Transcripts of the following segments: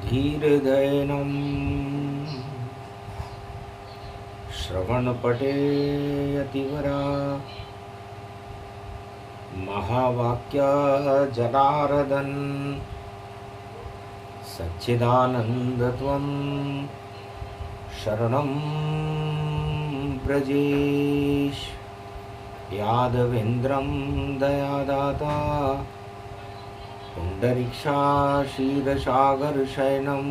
धीर्धैनं श्रवणपटे यतिवरा महावाक्य जनार्दन सच्चिदानन्दत्वं शरणं ब्रजेश यादवेन्द्रं दयादाता पुण्डरीक्षा क्षीरसागरशयनं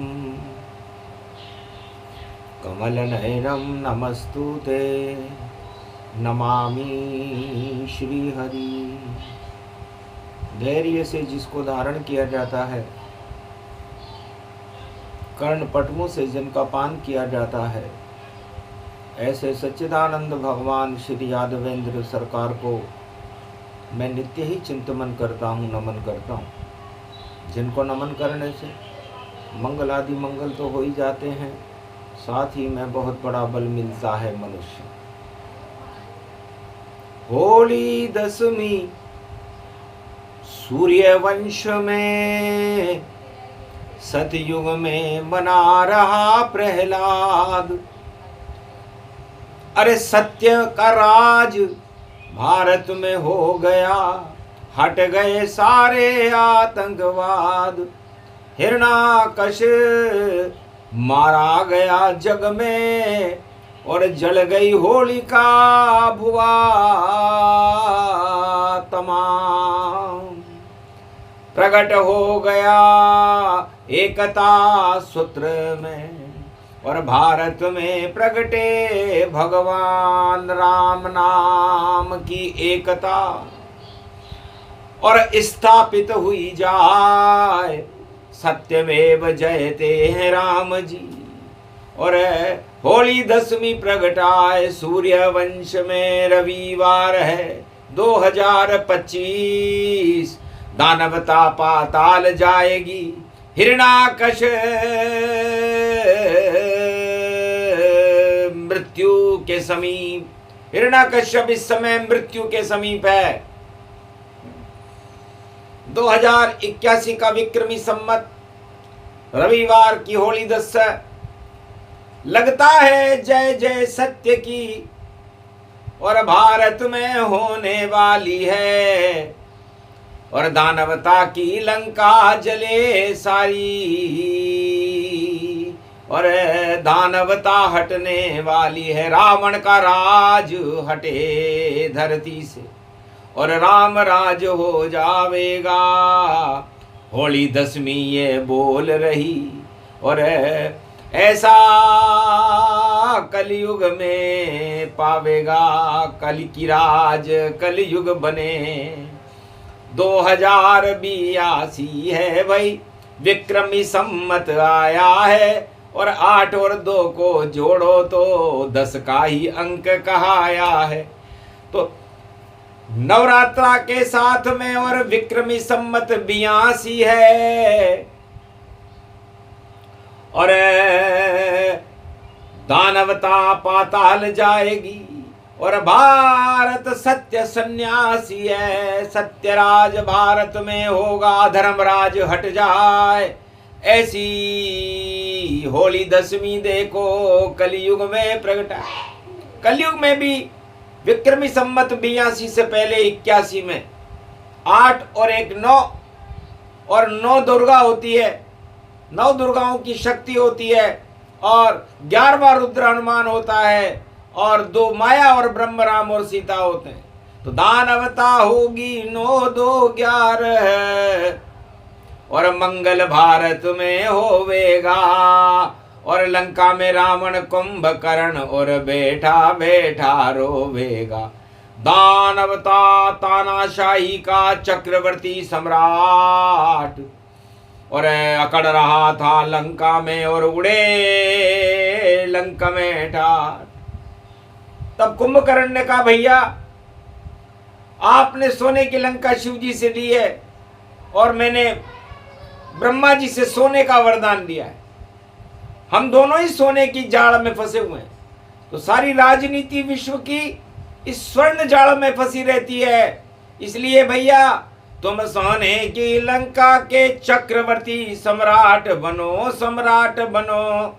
कमलनयनं नमस्तुते नमामि श्रीहरि। धैर्य से जिसको धारण किया जाता है, कर्णपटुओं से जिनका पान किया जाता है, ऐसे सच्चिदानंद भगवान श्री यादवेंद्र सरकार को मैं नित्य ही चिंतन करता हूँ, नमन करता हूँ। जिनको नमन करने से मंगल आदि मंगल तो हो ही जाते हैं, साथ ही में बहुत बड़ा बल मिलता है मनुष्य। होली दशमी सूर्यवंश में सतयुग में मना रहा प्रहलाद। अरे सत्य का राज भारत में हो गया, हट गए सारे आतंकवाद। हिरणाकश मारा गया जग में और जल गई होलिका भुआ तमाम। प्रकट हो गया एकता सूत्र में और भारत में प्रगटे भगवान राम नाम की एकता और स्थापित हुई जाए सत्यमेव जयते हैं राम जी। और होली दशमी प्रगटाए सूर्यवंश में रविवार है 2025। दानवता पाताल जाएगी, हिरणाकश मृत्यु के समीप। हिरणाकश्यप इस समय मृत्यु के समीप है। 2081 का विक्रमी संवत रविवार की होली दशा लगता है जय जय सत्य की और भारत में होने वाली है। और दानवता की लंका जले सारी और दानवता हटने वाली है। रावण का राज हटे धरती से और राम राज हो जावेगा। होली दशमी ये बोल रही और ऐसा कलयुग में पावेगा। कल की राज कलयुग बने 2082 है भाई, विक्रमी संमत आया है। और 8 और 2 को जोड़ो तो 10 का ही अंक कहाया है। तो नवरात्रा के साथ में और विक्रमी संमत 82 है। और दानवता पाताल जाएगी और भारत सत्य सन्यासी है। सत्यराज भारत में होगा, धर्मराज हट जाए। ऐसी होली दशमी देखो कलयुग में प्रगटा। कलयुग में भी विक्रमी संमत 82 से पहले 81 में 8 और 1 9 और 9 दुर्गा होती है। 9 दुर्गाओं की शक्ति होती है और 11वां रुद्र हनुमान होता है और 2 माया और ब्रह्म राम और सीता होते हैं। तो दानवता होगी 9 2 11 और मंगल भारत में होवेगा। और लंका में रावण कुंभकर्ण और बैठा बैठा रोवेगा। दानवता तानाशाही का चक्रवर्ती सम्राट और अकड़ रहा था लंका में और उड़े लंका में ठाट। तब कुंभकर्ण ने कहा, भैया आपने सोने की लंका शिव जी से ली है और मैंने ब्रह्मा जी से सोने का वरदान दिया है। हम दोनों ही सोने की जाड़ में फंसे हुए हैं। तो सारी राजनीति विश्व की इस स्वर्ण जाल में फंसी रहती है। इसलिए भैया तुम सोने की लंका के चक्रवर्ती सम्राट बनो, सम्राट बनो,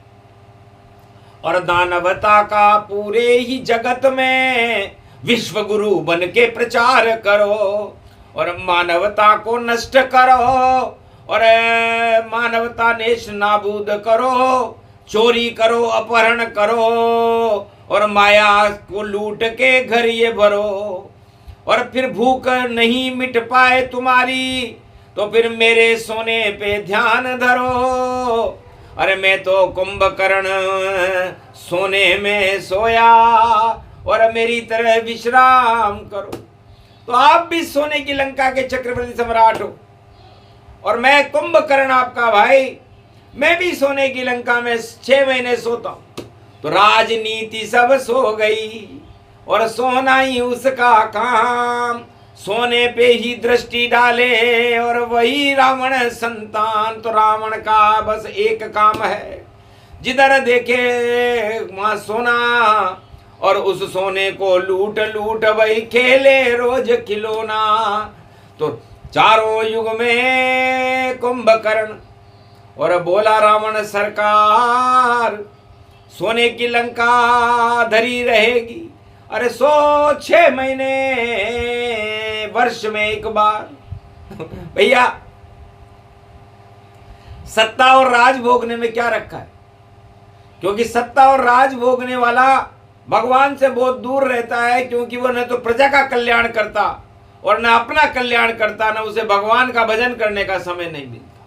और दानवता का पूरे ही जगत में विश्व गुरु बन के प्रचार करो, और मानवता को नष्ट करो, और मानवता नेश नाबूद करो, चोरी करो, अपहरण करो, और माया को लूट के घर ये भरो, और फिर भूख नहीं मिट पाए तुम्हारी तो फिर मेरे सोने पे ध्यान धरो। अरे मैं तो कुंभकर्ण सोने में सोया और मेरी तरह विश्राम करो। तो आप भी सोने की लंका के चक्रवर्ती सम्राट हो और मैं कुंभकर्ण आपका भाई, मैं भी सोने की लंका में 6 महीने सोता हूं। तो राजनीति सब सो गई और सोना ही उसका काम, सोने पे ही दृष्टि डाले और वही रावण संतान। तो रावण का बस एक काम है, जिधर देखे वहां सोना, और उस सोने को लूट लूट वही खेले रोज खिलौना। तो चारों युग में कुंभकर्ण, और बोला रावण सरकार सोने की लंका धरी रहेगी। अरे 6 महीने वर्ष में एक बार। भैया सत्ता और राज भोगने में क्या रखा है, क्योंकि सत्ता और राज भोगने वाला भगवान से बहुत दूर रहता है, क्योंकि वो न तो प्रजा का कल्याण करता और न अपना कल्याण करता, न उसे भगवान का भजन करने का समय नहीं मिलता,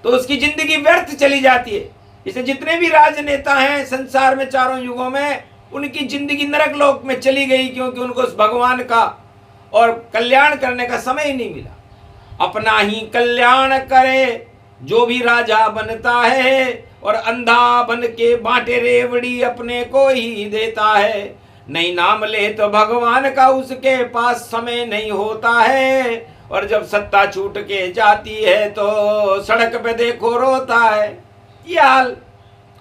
तो उसकी जिंदगी व्यर्थ चली जाती है। इसे जितने भी राजनेता हैं संसार में चारों युगों में, उनकी जिंदगी नरक लोक में चली गई, क्योंकि उनको उस भगवान का और कल्याण करने का समय ही नहीं मिला। अपना ही कल्याण करे जो भी राजा बनता है, और अंधा बन के बांटे रेवड़ी अपने को ही देता है। नहीं नाम ले तो भगवान का उसके पास समय नहीं होता है, और जब सत्ता छूट के जाती है तो सड़क पे देखो रोता है। ये हाल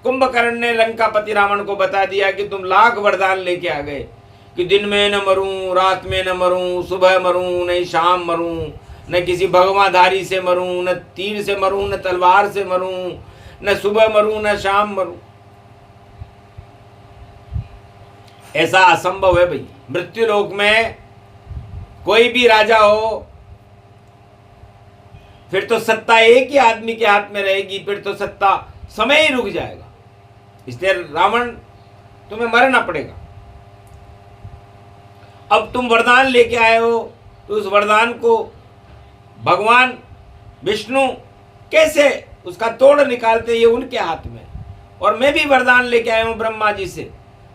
कुंभकर्ण ने लंकापति रावण को बता दिया कि तुम लाख वरदान लेके आ गए कि दिन में न मरूं, रात में न मरूं, सुबह मरूं नहीं शाम मरूं, न किसी भगवाधारी से मरूं, न तीर से मरूं, न तलवार से मरूं, न सुबह मरूं न शाम मरूं। ऐसा असंभव है भाई। मृत्यु लोक में कोई भी राजा हो फिर तो सत्ता एक ही आदमी के हाथ में रहेगी, फिर तो सत्ता समय ही रुक जाएगा। इसलिए रावण तुम्हें मरना पड़ेगा। अब तुम वरदान लेके आए हो तो उस वरदान को भगवान विष्णु कैसे उसका तोड़ निकालते, ये उनके हाथ में। और मैं भी वरदान लेके आया हूं ब्रह्मा जी से।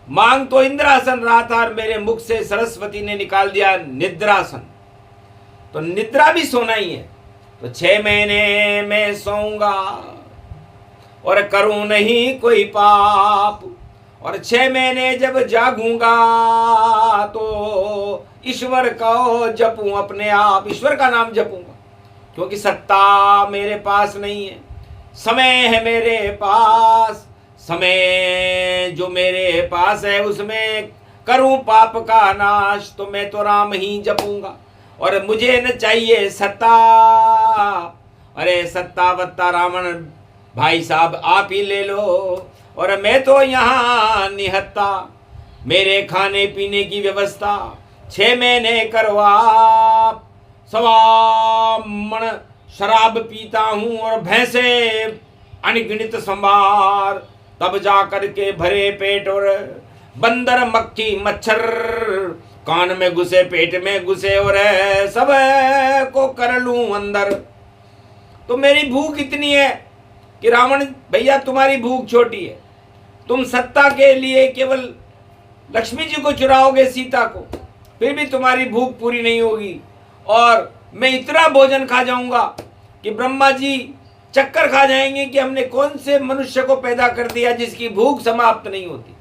मांग तो इंद्रासन रहा था और मेरे मुख से सरस्वती ने निकाल दिया निद्रासन। तो निद्रा भी सोना ही है। तो 6 महीने में सोऊंगा और करूं नहीं कोई पाप, और 6 महीने जब जागूंगा तो ईश्वर को जपूं अपने आप, ईश्वर का नाम जपूंगा, क्योंकि सत्ता मेरे पास नहीं है, समय है मेरे पास। समय जो मेरे पास है उसमें करूं पाप का नाश, तो मैं तो राम ही जपूंगा और मुझे न चाहिए सत्ता। अरे सत्ता वत्ता रावण भाई साहब आप ही ले लो, और मैं तो यहाँ निहत्ता, मेरे खाने पीने की व्यवस्था 6 महीने करो आप। 1.25 मण शराब पीता हूँ और भैंसे अनगिनत संभार, तब जा करके भरे पेट और बंदर मक्खी मच्छर कान में घुसे पेट में घुसे और सब को कर लूं अंदर। तो मेरी भूख इतनी है कि रावण भैया तुम्हारी भूख छोटी है। तुम सत्ता के लिए केवल लक्ष्मी जी को चुराओगे, सीता को, फिर भी तुम्हारी भूख पूरी नहीं होगी। और मैं इतना भोजन खा जाऊंगा कि ब्रह्मा जी चक्कर खा जाएंगे कि हमने कौन से मनुष्य को पैदा कर दिया जिसकी भूख समाप्त नहीं होती।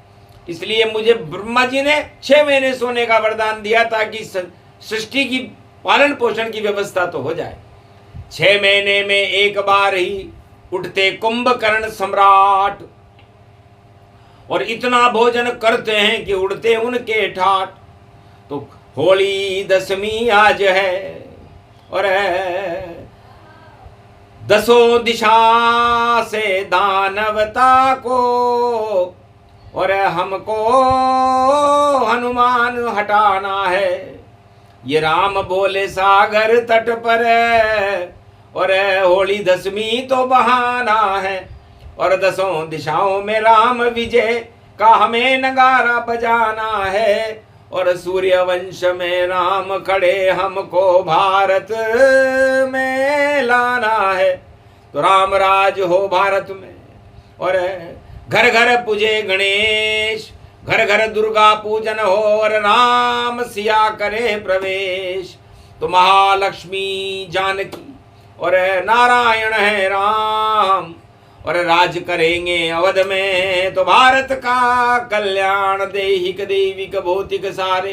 इसलिए मुझे ब्रह्मा जी ने 6 महीने सोने का वरदान दिया ताकि सृष्टि की पालन पोषण की व्यवस्था तो हो जाए। 6 महीने में एक बार ही उठते कुंभकर्ण सम्राट, और इतना भोजन करते हैं कि उड़ते उनके ठाट। तो होली 10वीं आज है, और दसों दिशा से दानवता को और हमको हनुमान हटाना है। ये राम बोले सागर तट पर और होली दसवीं तो बहाना है और दसों दिशाओं में राम विजय का हमें नगारा बजाना है और सूर्य वंश में राम खड़े हमको भारत में लाना है। तो राम राज हो भारत में और घर घर पूजे गणेश, घर घर दुर्गा पूजन हो और राम सिया करे प्रवेश। तो महालक्ष्मी जानकी और नारायण है राम और राज करेंगे अवध में। तो भारत का कल्याण दैहिक दैविक भौतिक सारे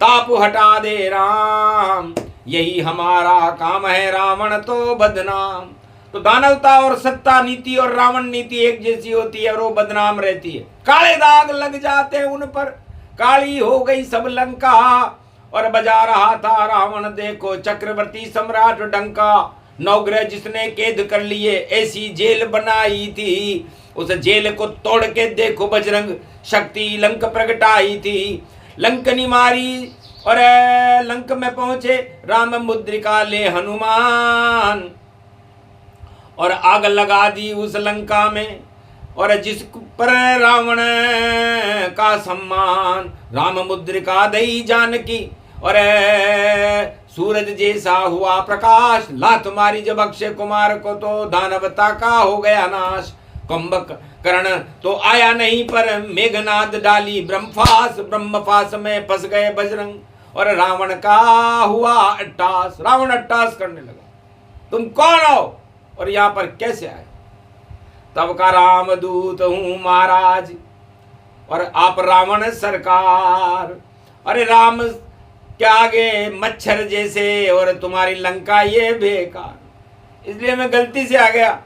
ताप हटा दे राम, यही हमारा काम है रावण तो बदनाम। तो दानवता और सत्ता नीति और रावण नीति एक जैसी होती है और वो बदनाम रहती है। काले दाग लग जाते हैं उन पर, काली हो गई सब लंका और बजा रहा था रावण देखो चक्रवर्ती सम्राट डंका। नवग्रह जिसने कैद कर लिए ऐसी जेल बनाई थी, उस जेल को तोड़ के देखो बजरंग शक्ति लंक प्रगटाई थी। लंकनी मारी और लंक में पहुंचे राम मुद्रिका ले हनुमान और आग लगा दी उस लंका में और जिस पर रावण का सम्मान। राम मुद्रिका दई जानकी और सूरज जैसा हुआ प्रकाश। लात मारी जब अक्षय कुमार को तो दानवता का हो गया नाश। कुंभकर्ण तो आया नहीं पर मेघनाद डाली ब्रह्मफास, ब्रह्मफास में फंस गए बजरंग और रावण का हुआ अट्टास। रावण अट्टास करने लगा, तुम कौन हो और यहां पर कैसे आए? तब का रामदूत हूं महाराज और आप रावण सरकार। अरे राम क्या आगे मच्छर जैसे और तुम्हारी लंका ये बेकार। इसलिए मैं गलती से आ गया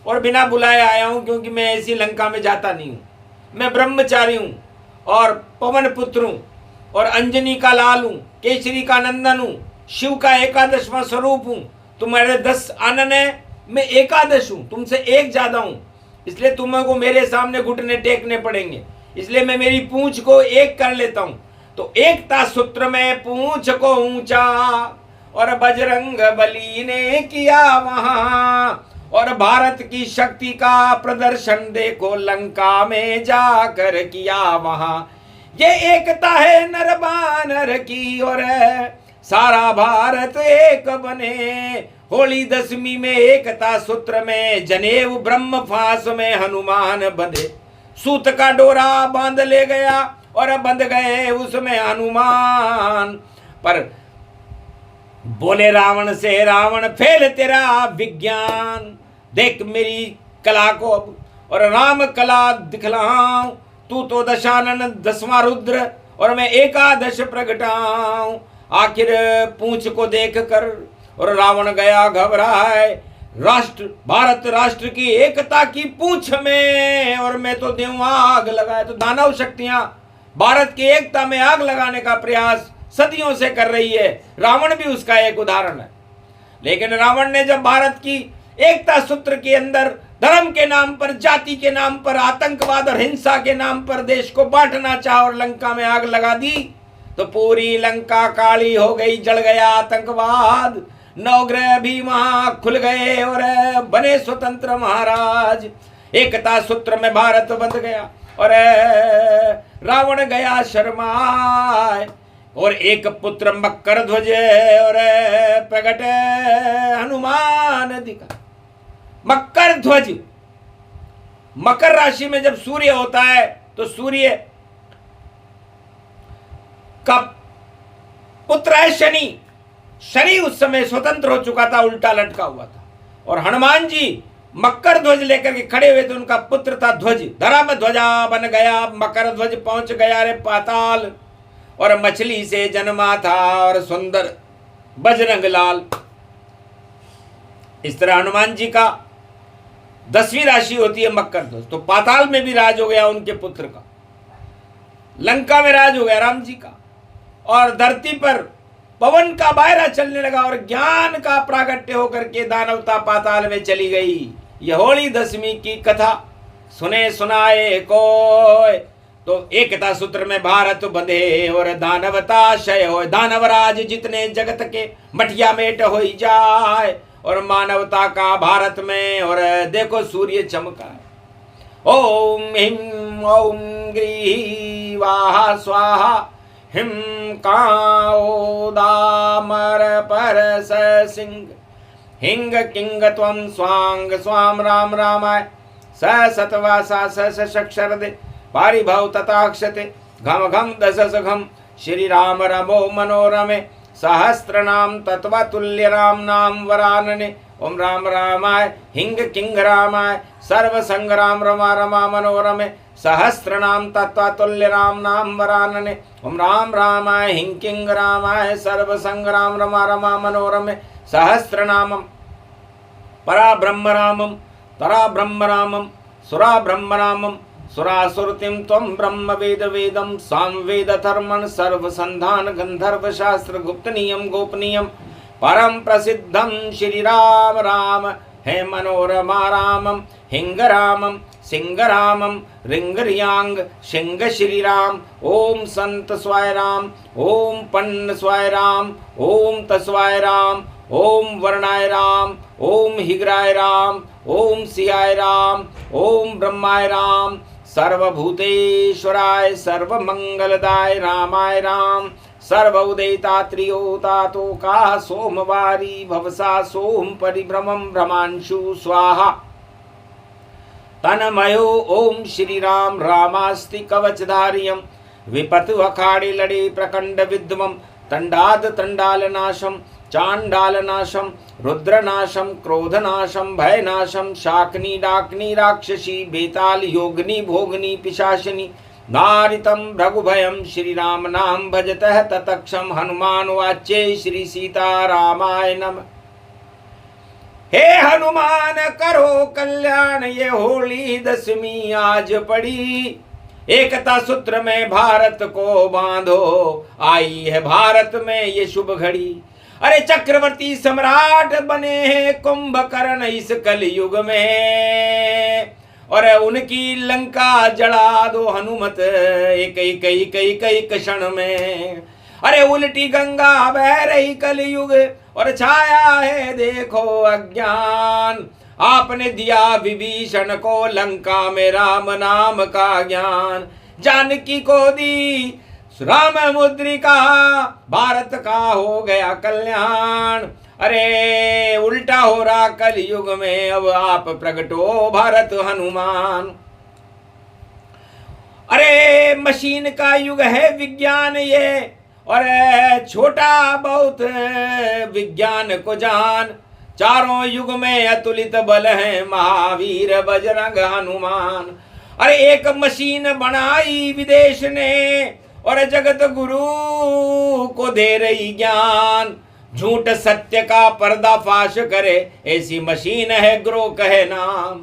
और बिना बुलाए आया हूं, क्योंकि मैं ऐसी लंका में जाता नहीं हूं। मैं ब्रह्मचारी हूं और पवन पुत्र हूं और अंजनी का लाल हूं, केसरी का नंदन हूं, शिव का एकादशवां स्वरूप हूं। तुम्हारे 10 आनन है, मैं एकादश हूं, तुमसे एक ज्यादा हूं। इसलिए तुमको मेरे सामने घुटने टेकने पड़ेंगे। इसलिए मैं मेरी पूंछ को एक कर लेता हूं। तो एकता सूत्र में पूंछ को ऊंचा और बजरंग बली ने किया वहां और भारत की शक्ति का प्रदर्शन देखो लंका में जाकर किया वहां। ये एकता है नर बानर की और सारा भारत एक बने। होली दसवीं में एकता सूत्र में जनेऊ ब्रह्म फांस में हनुमान बंधे। सूत का डोरा बांध ले गया और बंध गए उसमें हनुमान। पर बोले रावण से रावण फेल तेरा विज्ञान, देख मेरी कला को अब और राम कला दिखलाऊं। तू तो दशानन 10वां रुद्र और मैं एकादश प्रगटाऊं। आखिर पूंछ को देख कर और रावण गया घबराए। राष्ट्र भारत राष्ट्र की एकता की पूंछ में और मैं तो देऊं आग लगाए। तो दानव शक्तियां भारत की एकता में आग लगाने का प्रयास सदियों से कर रही है। रावण भी उसका एक उदाहरण है। लेकिन रावण ने जब भारत की एकता सूत्र के अंदर धर्म के नाम पर, जाति के नाम पर, आतंकवाद और हिंसा के नाम पर देश को बांटना चाहा और लंका में आग लगा दी, तो पूरी लंका काली हो गई, जल गया आतंकवाद। नवग्रह भी वहां खुल गए और बने स्वतंत्र महाराज। एकता सूत्र में भारत बंध गया और रावण गया शर्माए और एक पुत्र मकर ध्वज और प्रगट हनुमान दिखा। मकर ध्वज, मकर राशि में जब सूर्य होता है तो सूर्य का पुत्र है शनि। शनि उस समय स्वतंत्र हो चुका था, उल्टा लटका हुआ था और हनुमान जी मकर ध्वज लेकर के खड़े हुए थे। उनका पुत्र था ध्वज। धर्म ध्वजा बन गया, मकर ध्वज पहुंच गया रे पाताल और मछली से जन्मा था और सुंदर बजरंग लाल। इस तरह हनुमान जी का 10वीं राशि होती है मकर ध्वज। तो पाताल में भी राज हो गया उनके पुत्र का, लंका में राज हो गया राम जी का और धरती पर पवन का बायरा चलने लगा और ज्ञान का प्रागट्य होकर के दानवता पाताल में चली गई। यह होली दशमी की कथा सुने सुनाए कोय। तो एकता सूत्र में भारत बंधे और दानवता क्षय हो। दानवराज जितने जगत के मटिया मेट हो जाए और मानवता का भारत में और देखो सूर्य चमका है। ओम हिम ओम ग्री वाहा स्वाहा हिम काओ दामर पर सिंह हिंग किंग त्वं स्वांग स्वाम राम रामाय स सतवासा सक्षर दे पारिभव तथाक्षते घम घम दशस घम श्री राम रमो मनोरमे सहस्रनाम तत्वतुल्य राम नाम वरानने ओम राम रामाय हिंग किंग रामाय सर्व संग्राम रमा रमा मनोरमे सहस्रनाम तत्वतुल्य राम नाम वरानने ओम राम रामाय हिंग किंग रामाय सर्व संग्राम रमा रमा मनोरमे सहस्रनामम परा ब्रह्म रामम तरा ब्रह्म रामम सुरा ब्रह्म रामम सुरासुरतिम त्वं ब्रह्म वेद वेदम साम वेद धर्मन सर्व संधान गंधर्व शास्त्र गुप्त नियम गोपनीयम परम प्रसिद्धम श्री राम राम हे मनोरमा रामम हिंग रामम सिंह रामम रिंग रियांग सिंह श्री राम ओम संत स्वाय राम ओम पन्न स्वाय राम ओम तस्वाय राम ओम वर्णाय राम ओम हिग्राय राम ओम सियाय राम ओम ब्रह्माय राम सर्वभूतेश्वराय सर्वमंगलदाय रामाय राम सर्व उदयता त्रियोतातो का सोमवारी भवसा सोम परिभ्रमं भ्रमांशु स्वाहा तनमयो ओम श्री राम रामास्ति कवचधारियम विपतु अखाड़े लड़े प्रकंड विद्वम तंडाद तंडाल नाशम चांडाल नाशम रुद्रनाशम क्रोधनाशम भयनाशम शाकनी डाकनी राक्षसी बेताल योगनी भोगनी पिशाचिनी नारितम भृगुभयम श्री राम नाम भजतः ततक्षम हनुमान वाच्य श्री सीता रामाय नमः। हे हनुमान करो कल्याण ये होली दशमी आज पड़ी। एकता सूत्र में भारत को बांधो आई है भारत में ये शुभ घड़ी। अरे चक्रवर्ती सम्राट बने हैं कुंभकर्ण इस कलयुग में और उनकी लंका जला दो हनुमत एक क्षण में। अरे उल्टी गंगा बह रही कलयुग और छाया है देखो अज्ञान। आपने दिया विभीषण को लंका में राम नाम का ज्ञान। जानकी को दी राम मुद्रिका भारत का हो गया कल्याण। अरे उल्टा हो रहा कलयुग में अब आप प्रगटो भारत हनुमान। अरे मशीन का युग है विज्ञान ये और छोटा बहुत विज्ञान को जान। चारों युग में अतुलित बल है महावीर बजरंग हनुमान। अरे एक मशीन बनाई विदेश ने और जगत गुरु को दे रही ज्ञान। झूठ सत्य का पर्दाफाश करे ऐसी मशीन है ग्रोक है नाम।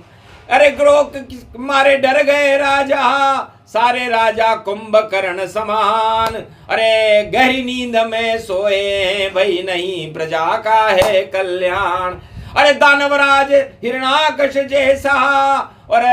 अरे ग्रोक मारे डर गए राजा सारे राजा कुंभकर्ण समान। अरे गहरी नींद में सोए भाई नहीं प्रजा का है कल्याण। अरे दानवराज हिरणाकश जैसा और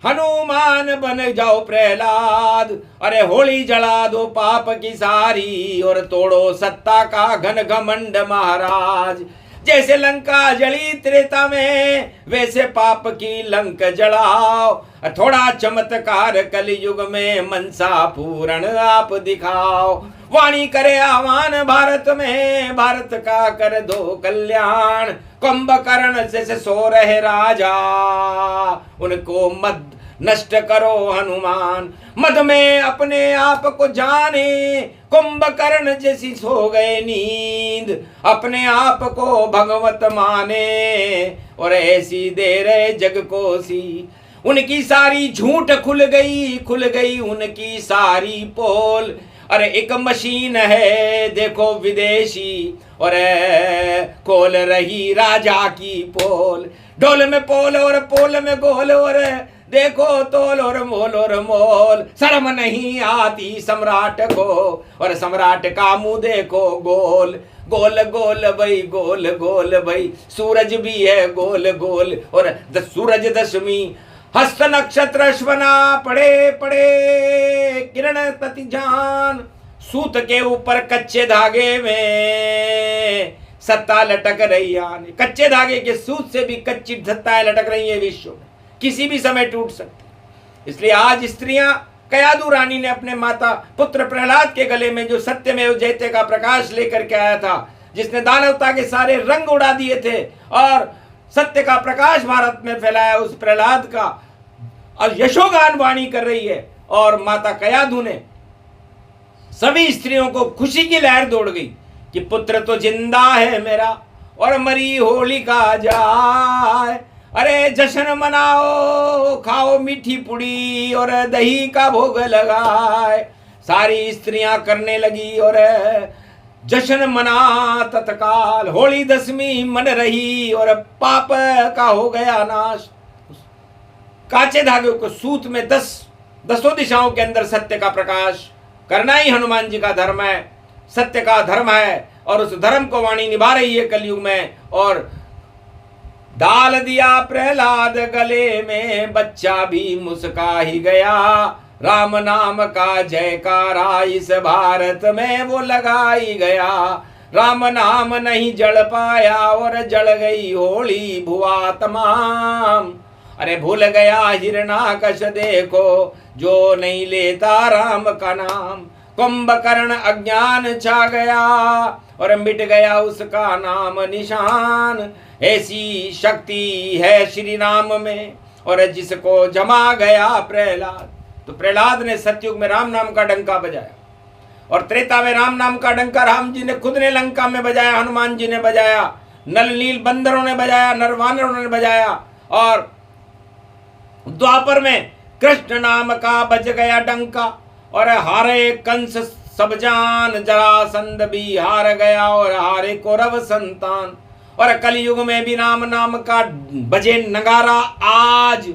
हनुमान बन जाओ प्रहलाद। अरे होली जला दो पाप की सारी और तोड़ो सत्ता का घन घमंड महाराज। जैसे लंका जली त्रेता में वैसे पाप की लंक जलाओ। थोड़ा चमत्कार कलयुग में मनसा पूर्ण आप दिखाओ। वाणी करे आह्वान भारत में भारत का कर दो कल्याण। कुंभकर्ण से सो रहे राजा उनको मद नष्ट करो हनुमान। मद में अपने आप को जाने कुंभकर्ण जैसी सो गए नींद। अपने आप को भगवत माने और ऐसी दे रहे जग को सी। उनकी सारी झूठ खुल गई उनकी सारी पोल। अरे एक मशीन है देखो विदेशी और खोल रही राजा की पोल। डोल में पोल और पोल में गोल और देखो तोल और मोल, शर्म नहीं आती सम्राट को, और सम्राट का मुंह देखो गोल गोल गोल भाई, गोल गोल भाई, सूरज भी है गोल गोल, और सूरज दशमी हस्त नक्षत्र अश्वना, पड़े पड़े किरण प्रति जान, सूत के ऊपर कच्चे धागे में सत्ता लटक रही है। कच्चे धागे के सूत से भी कच्ची सत्ताएं लटक रही है विश्व में, किसी भी समय टूट सकती। इसलिए आज स्त्रियां, कयादू रानी ने अपने माता पुत्र प्रहलाद के गले में जो सत्यमेव जयते का प्रकाश लेकर के आया था, जिसने दानवता के सारे रंग उड़ा दिए थे और सत्य का प्रकाश भारत में फैलाया, उस प्रहलाद का और यशोगान वाणी कर रही है। और माता कयादू ने सभी स्त्रियों को खुशी की लहर दौड़ गई कि पुत्र तो जिंदा है मेरा, और मरी होलिका जाए, अरे जश्न मनाओ, खाओ मीठी पुड़ी और दही का भोग लगाए। सारी स्त्रियां करने लगी और जश्न मना तत्काल, होली दशमी मन रही और पाप का हो गया नाश। काचे धागे को सूत में दसों दिशाओं के अंदर सत्य का प्रकाश करना ही हनुमान जी का धर्म है, सत्य का धर्म है, और उस धर्म को वाणी निभा रही है कलयुग में। और डाल दिया प्रहलाद गले में, बच्चा भी मुस्का ही गया, राम नाम का जयकारा इस भारत में वो लगा ही गया। राम नाम नहीं जड़ पाया और जड़ गई होली भुआ तमाम, अरे भूल गया हिरणाकश देखो जो नहीं लेता राम का नाम। कुंभकर्ण अज्ञान छा गया और मिट गया उसका नाम निशान, ऐसी शक्ति है श्री राम में और जिसको जमा गया प्रहलाद। तो प्रहलाद ने सतयुग में राम नाम का डंका बजाया, और त्रेता में राम नाम का डंका राम जी ने खुद ने लंका में बजाया, हनुमान जी ने बजाया, नल नील बंदरों ने बजाया, नरवानरों ने बजाया, और द्वापर में कृष्ण नाम का बज गया डंका, और हारे कंस सब जान, जरासंध भी हार गया और हारे कौरव संतान। और कलयुग में भी राम नाम का बजे नगारा आज,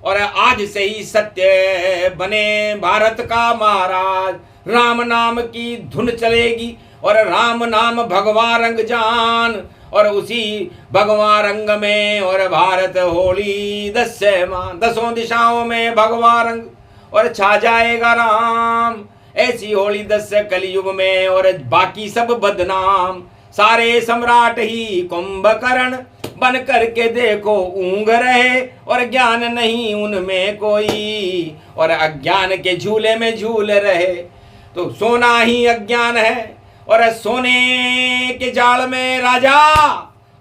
और आज से ही सत्य बने भारत का महाराज। राम नाम की धुन चलेगी और राम नाम भगवा रंग जान, और उसी भगवा रंग में और भारत होली दस्यमान, दसों दिशाओं में भगवा रंग और छा जाएगा राम। ऐसी होली दस्य कलयुग में और बाकी सब बदनाम, सारे सम्राट ही कुंभकर्ण बन करके देखो ऊँघ रहे, और ज्ञान नहीं उनमें कोई, और अज्ञान के झूले में झूल रहे। तो सोना ही अज्ञान है, और सोने के जाल में राजा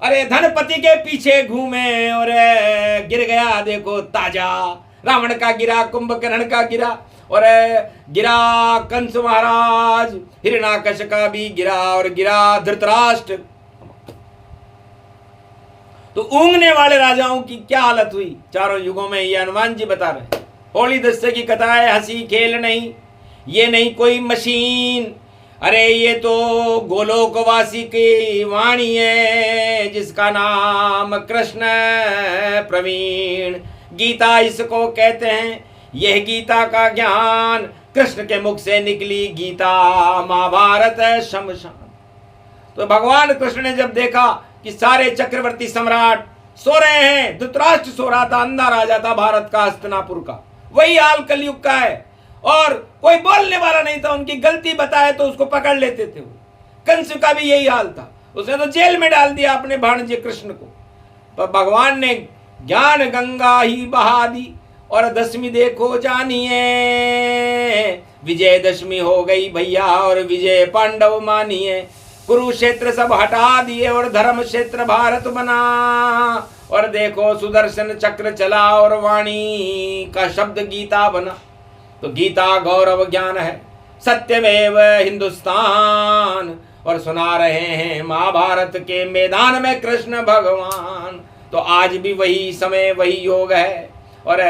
अरे धनपति के पीछे घूमे, और गिर गया देखो ताजा। रावण का गिरा, कुंभकर्ण का गिरा, और गिरा कंस महाराज, हिरणाकश का भी गिरा, और गिरा धृतराष्ट्र। तो ऊँघने वाले राजाओं की क्या हालत हुई चारों युगों में, ये हनुमान जी बता रहे। होली दस्ते की कथा है, हंसी खेल नहीं, ये नहीं कोई मशीन, अरे ये तो गोलोकवासी की वाणी है जिसका नाम कृष्ण प्रवीण। गीता इसको कहते हैं, यह गीता का ज्ञान कृष्ण के मुख से निकली गीता, महाभारत शमशान। तो भगवान कृष्ण ने जब देखा कि सारे चक्रवर्ती सम्राट सो रहे हैं, धृतराष्ट्र सो रहा था, अंधा राजा था भारत का, हस्तिनापुर का, वही हाल कलयुग का है, और कोई बोलने वाला नहीं था। उनकी गलती बताए तो उसको पकड़ लेते थे। वो कंस का भी यही हाल था, उसने तो जेल में डाल दिया अपने भाणजे कृष्ण को। पर भगवान ने ज्ञान गंगा ही बहा दी, और दशमी देखो जानिए, विजयदशमी हो गई भैया, और विजय पांडव मानिए। कुरुक्षेत्र सब हटा दिए और धर्म क्षेत्र भारत बना, और देखो सुदर्शन चक्र चला और वाणी का शब्द गीता बना। तो गीता गौरव ज्ञान है, सत्यमेव हिंदुस्तान, और सुना रहे हैं महाभारत के मैदान में कृष्ण भगवान। तो आज भी वही समय वही योग है, और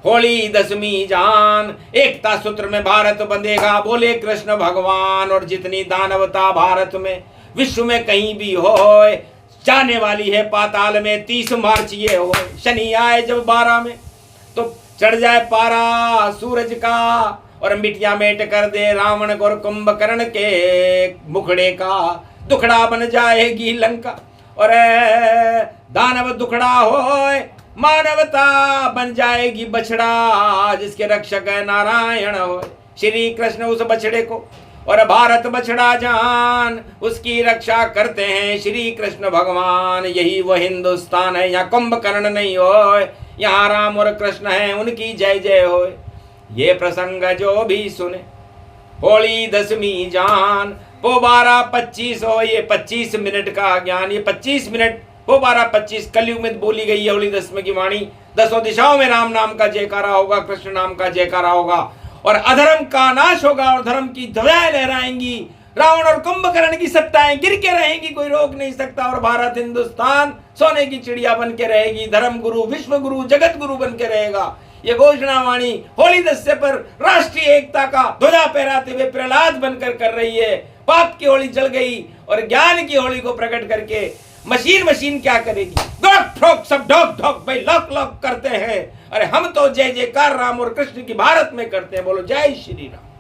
होली दशमी जान, एकता सूत्र में भारत बंधेगा, बोले कृष्ण भगवान। और जितनी दानवता भारत में विश्व में कहीं भी हो, जाने वाली है पाताल में, 30 मार्च ये हो। शनि आए जब 12 में, तो चढ़ जाए पारा सूरज का, और मिटिया मेट कर दे रावण को और कुंभकर्ण के मुखड़े का। दुखड़ा बन जाएगी लंका और दानव दुखड़ा होए, मानवता बन जाएगी बछड़ा, जिसके रक्षक नारायण होए। श्री कृष्ण उस बछड़े को और भारत बछड़ा जान, उसकी रक्षा करते हैं श्री कृष्ण भगवान। यही वो हिंदुस्तान है, यहाँ कुंभकर्ण नहीं होए, यहाँ राम और कृष्ण हैं, उनकी जय जय होए। ये प्रसंग जो भी सुने होली दसवीं जान, वो 12:25 हो, ये 25 मिनट का ज्ञान, ये 25 मिनट वो 12:25 कलयुग में बोली गई है होली दसवीं की वाणी। दसों दिशाओं में राम नाम का जयकारा होगा, कृष्ण नाम का जयकारा होगा, और अधर्म का नाश होगा और धर्म की ध्वजाएं लहराएंगी। रावण और कुंभकर्ण की सत्ताएं गिर के रहेंगी, कोई रोक नहीं सकता, और भारत हिंदुस्तान सोने की चिड़िया बन के रहेगी, धर्म गुरु विश्व गुरु जगत गुरु बन के रहेगा। ये घोषणा वाणी होली दस्से पर राष्ट्रीय एकता का ध्वजा फहराते हुए प्रहलाद बनकर कर रही है। पाप की होली जल गई और ज्ञान की होली को प्रकट करके मशीन क्या करेगी? डॉक ठोक सब ढोक ढोक भाई लॉक लॉक करते हैं। अरे हम तो जय जयकार राम और कृष्ण की भारत में करते हैं। बोलो जय श्री राम।